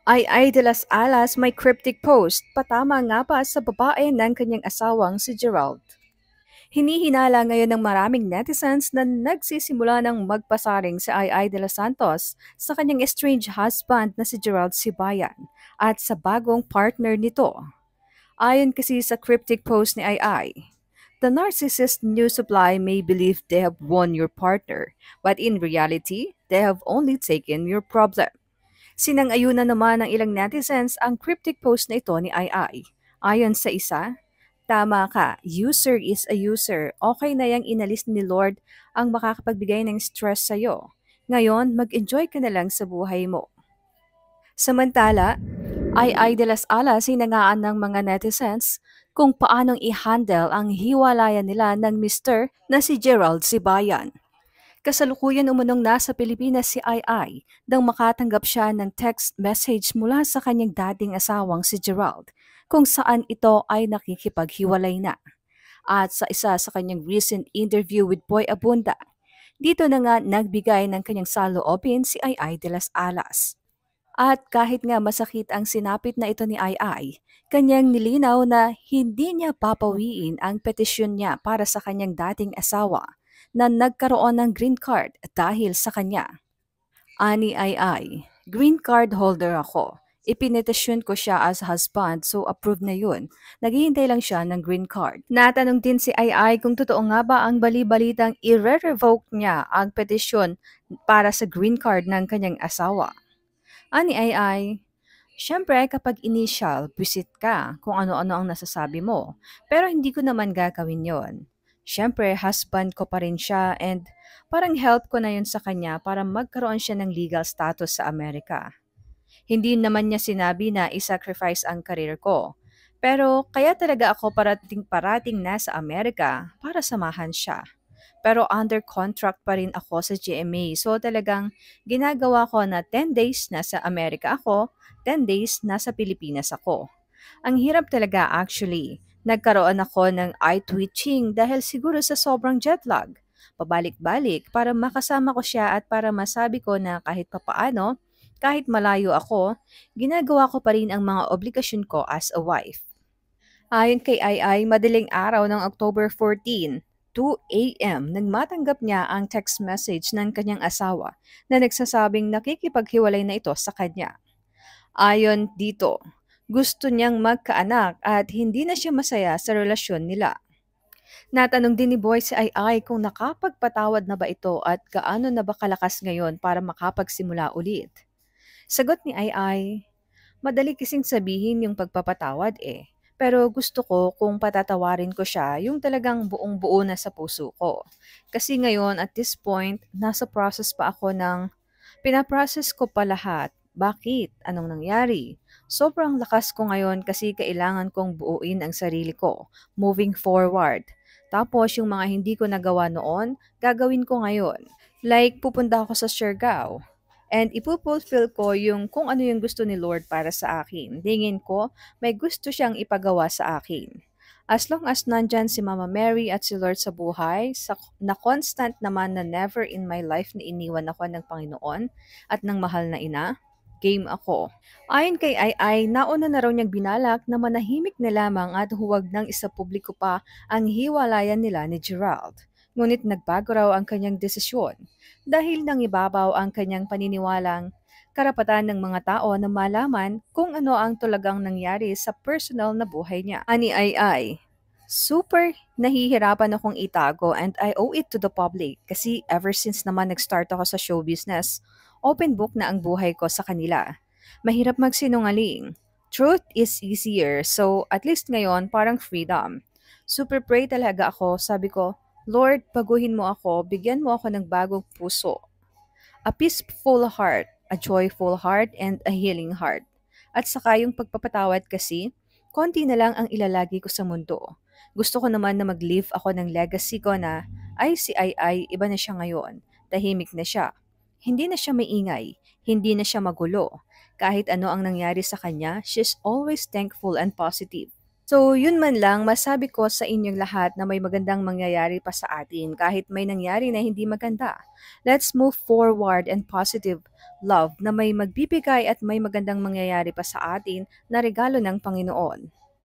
Ay de las Alas may cryptic post, patama nga ba sa babae ng kanyang asawang si Gerald. Hinihinala ngayon ng maraming netizens na nagsisimula ng magpasaring si Ay de los Santos sa kanyang estranged husband na si Gerald Sibayan at sa bagong partner nito. Ayon kasi sa cryptic post ni Ay, the narcissist new supply may believe they have won your partner, but in reality, they have only taken your problem. Sinang-ayunan naman ng ilang netizens ang cryptic post na ito ni Ai. Ayon sa isa, tama ka, user is a user. Okay na yang inalis ni Lord ang makakapagbigay ng stress sa'yo. Ngayon, mag-enjoy ka na lang sa buhay mo. Samantala, ay de las Alas hinangaan ng mga netizens kung paanong i-handle ang hiwalayan nila ng Mr. na si Gerald Sibayan. Kasalukuyan umunong nasa Pilipinas si Ai nang makatanggap siya ng text message mula sa kanyang dating asawang si Gerald kung saan ito ay nakikipaghiwalay na. At sa isa sa kanyang recent interview with Boy Abunda, dito na nga nagbigay ng kanyang saloobin si Ai de las Alas. At kahit nga masakit ang sinapit na ito ni Ai, kanyang nilinaw na hindi niya papawiin ang petisyon niya para sa kanyang dating asawa na nagkaroon ng green card dahil sa kanya. Ani Ai, green card holder ako. Ipinetisyon ko siya as husband so approved na yun. Naghihintay lang siya ng green card. Natanong din si Ai kung totoo nga ba ang bali-balitang i-revoke niya ang petisyon para sa green card ng kanyang asawa. Ani Ai, siyempre kapag initial, visit ka kung ano-ano ang nasasabi mo. Pero hindi ko naman gagawin yon. Siyempre, husband ko pa rin siya and parang help ko na yun sa kanya para magkaroon siya ng legal status sa Amerika. Hindi naman niya sinabi na isacrifice ang karir ko. Pero kaya talaga ako parating-parating na sa Amerika para samahan siya. Pero under contract pa rin ako sa GMA. So talagang ginagawa ko na 10 days nasa Amerika ako, 10 days nasa Pilipinas ako. Ang hirap talaga actually. Nagkaroon ako ng eye twitching dahil siguro sa sobrang jet lag. Pabalik-balik para makasama ko siya at para masabi ko na kahit papaano, kahit malayo ako, ginagawa ko pa rin ang mga obligasyon ko as a wife. Ayon kay Ai, madaling araw ng October 14, 2 a.m. nang matanggap niya ang text message ng kanyang asawa na nagsasabing nakikipaghiwalay na ito sa kanya. Ayon dito, gusto niyang magkaanak at hindi na siya masaya sa relasyon nila. Natanong din ni Boy si Ai kung nakapagpatawad na ba ito at gaano na ba kalakas ngayon para makapagsimula ulit. Sagot ni Ai, madali kasing sabihin yung pagpapatawad eh. Pero gusto ko kung patatawarin ko siya yung talagang buong buo na sa puso ko. Kasi ngayon at this point, nasa process pa ako ng pinaprocess ko pa lahat. Bakit? Anong nangyari? Sobrang lakas ko ngayon kasi kailangan kong buuin ang sarili ko, moving forward. Tapos yung mga hindi ko nagawa noon, gagawin ko ngayon. Like pupunta ako sa Siargao. And ipupulfill ko yung kung ano yung gusto ni Lord para sa akin. Tingin ko, may gusto siyang ipagawa sa akin. As long as nandyan si Mama Mary at si Lord sa buhay, na constant naman na never in my life na iniwan ako ng Panginoon at ng mahal na ina, game ako. Ayon kay Ai, nauna na raw niyang binalak na manahimik na lamang at huwag nang isapubliko pa ang hiwalayan nila ni Gerald. Ngunit nagbago raw ang kanyang desisyon dahil nang ibabaw ang kanyang paniniwalang karapatan ng mga tao na malaman kung ano ang talagang nangyari sa personal na buhay niya. Ani Ai, super nahihirapan akong itago and I owe it to the public kasi ever since naman nag-start ako sa show business, open book na ang buhay ko sa kanila. Mahirap magsinungaling. Truth is easier, so at least ngayon parang freedom. Super pray talaga ako, sabi ko, Lord, baguhin mo ako, bigyan mo ako ng bagong puso. A peaceful heart, a joyful heart, and a healing heart. At saka yung pagpapatawad kasi, konti na lang ang ilalagi ko sa mundo. Gusto ko naman na mag-live ako ng legacy ko na, ay si Ai, iba na siya ngayon. Tahimik na siya. Hindi na siya maingay. Hindi na siya magulo. Kahit ano ang nangyari sa kanya, she's always thankful and positive. So, yun man lang, masabi ko sa inyong lahat na may magandang mangyayari pa sa atin kahit may nangyari na hindi maganda. Let's move forward and positive love na may magbibigay at may magandang mangyayari pa sa atin na regalo ng Panginoon.